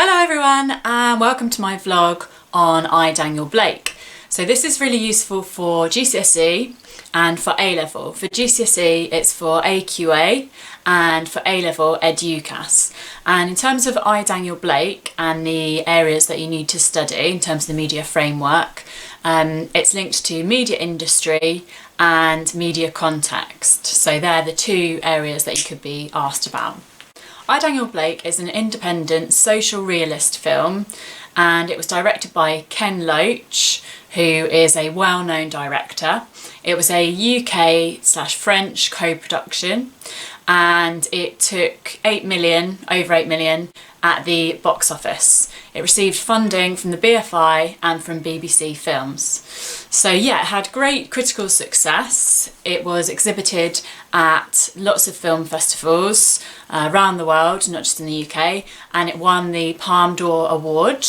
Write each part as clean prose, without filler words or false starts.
Hello everyone and welcome to my vlog on I, Daniel Blake. So this is really useful for GCSE and for A Level. For GCSE it's for AQA and for A Level Eduqas. And in terms of I, Daniel Blake and the areas that you need to study in terms of the media framework, it's linked to media industry and media context. So they're the two areas that you could be asked about. I, Daniel Blake is an independent social realist film and it was directed by Ken Loach, who is a well-known director. It was a UK/French co-production and it took over 8 million at the box office. It received funding from the BFI and from BBC Films. So yeah, it had great critical success. It was exhibited at lots of film festivals around the world, not just in the UK, and it won the Palme d'Or Award.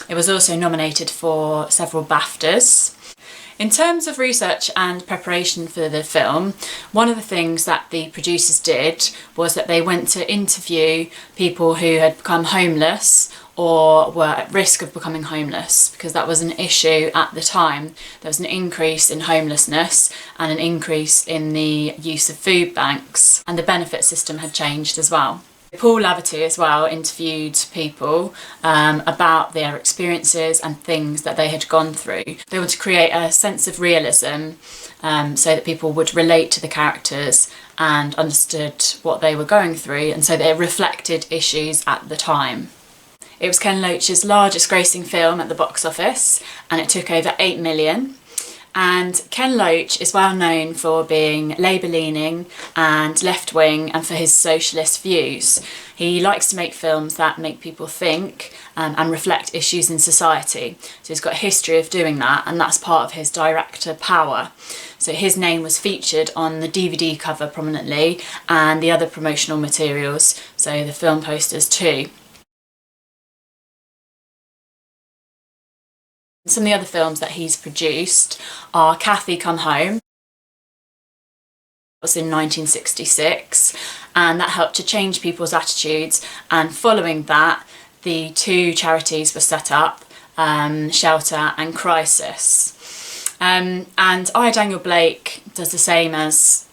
It was also nominated for several BAFTAs. In terms of research and preparation for the film, one of the things that the producers did was that they went to interview people who had become homeless or were at risk of becoming homeless, because that was an issue at the time. There was an increase in homelessness and an increase in the use of food banks, and the benefit system had changed as well. Paul Laverty as well interviewed people about their experiences and things that they had gone through. They wanted to create a sense of realism so that people would relate to the characters and understood what they were going through, and so they reflected issues at the time. It was Ken Loach's largest grossing film at the box office and it took over 8 million. And Ken Loach is well known for being Labour-leaning and left-wing and for his socialist views. He likes to make films that make people think and reflect issues in society. So he's got a history of doing that, and that's part of his director power. So his name was featured on the DVD cover prominently and the other promotional materials, so the film posters too. Some of the other films that he's produced are Cathy Come Home. It was in 1966 and that helped to change people's attitudes, and following that the two charities were set up, Shelter and Crisis. And I, Daniel Blake does the same as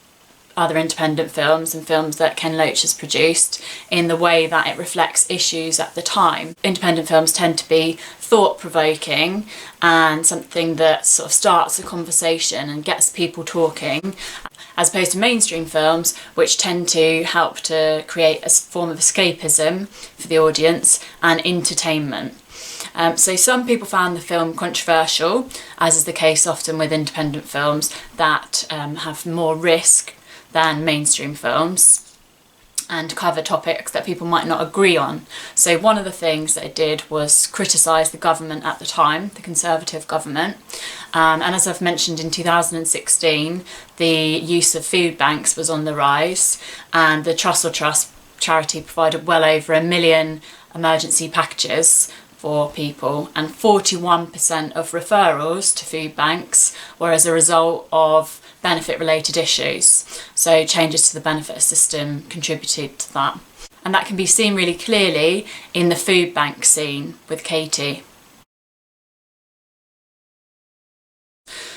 other independent films and films that Ken Loach has produced in the way that it reflects issues at the time. Independent films tend to be thought-provoking and something that sort of starts a conversation and gets people talking, as opposed to mainstream films which tend to help to create a form of escapism for the audience and entertainment. So some people found the film controversial, as is the case often with independent films that have more risk than mainstream films and cover topics that people might not agree on. So one of the things that it did was criticise the government at the time, the Conservative government, and as I've mentioned, in 2016 the use of food banks was on the rise, and the Trussell Trust charity provided well over 1 million emergency packages for people, and 41% of referrals to food banks were as a result of benefit related issues. So changes to the benefit system contributed to that. And that can be seen really clearly in the food bank scene with Katie.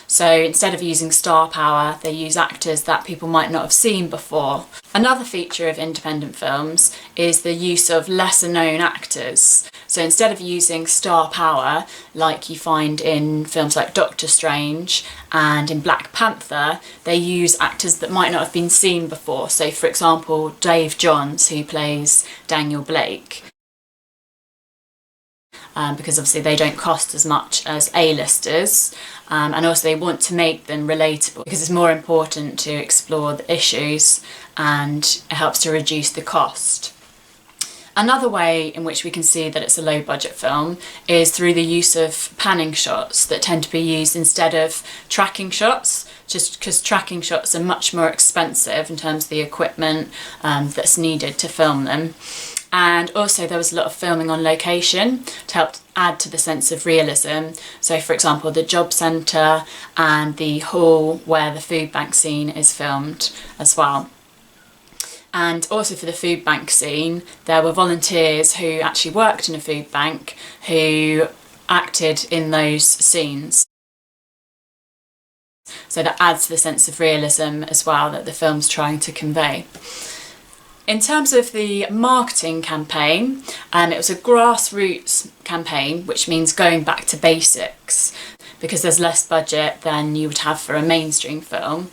So instead of using star power, they use actors that people might not have seen before. Another feature of independent films is the use of lesser known actors. So instead of using star power, like you find in films like Doctor Strange and in Black Panther, they use actors that might not have been seen before. So for example, Dave Johns, who plays Daniel Blake. Because obviously they don't cost as much as A-listers, and also they want to make them relatable because it's more important to explore the issues and it helps to reduce the cost. Another way in which we can see that it's a low budget film is through the use of panning shots that tend to be used instead of tracking shots, just because tracking shots are much more expensive in terms of the equipment that's needed to film them. And also there was a lot of filming on location to help add to the sense of realism. So for example, the job centre and the hall where the food bank scene is filmed as well. And also for the food bank scene, there were volunteers who actually worked in a food bank who acted in those scenes. So that adds to the sense of realism as well that the film's trying to convey. In terms of the marketing campaign, it was a grassroots campaign, which means going back to basics, because there's less budget than you would have for a mainstream film.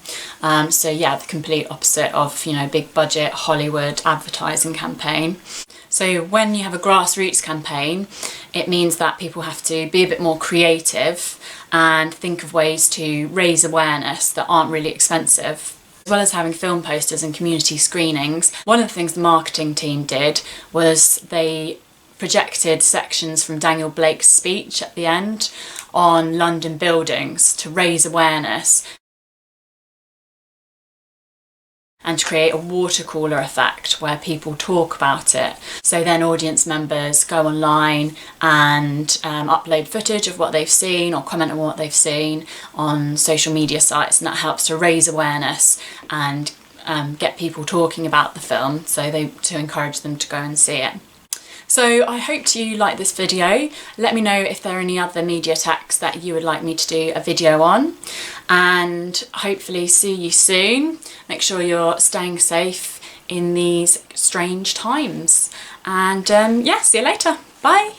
So yeah, the complete opposite of, you know, big budget Hollywood advertising campaign. So when you have a grassroots campaign, it means that people have to be a bit more creative and think of ways to raise awareness that aren't really expensive. As well as having film posters and community screenings, one of the things the marketing team did was they projected sections from Daniel Blake's speech at the end on London buildings to raise awareness and to create a water cooler effect where people talk about it. So then audience members go online and upload footage of what they've seen or comment on what they've seen on social media sites, and that helps to raise awareness and get people talking about the film, to encourage them to go and see it. So I hope you like this video. Let me know if there are any other media texts that you would like me to do a video on, and hopefully see you soon. Make sure you're staying safe in these strange times, and yeah, see you later. Bye.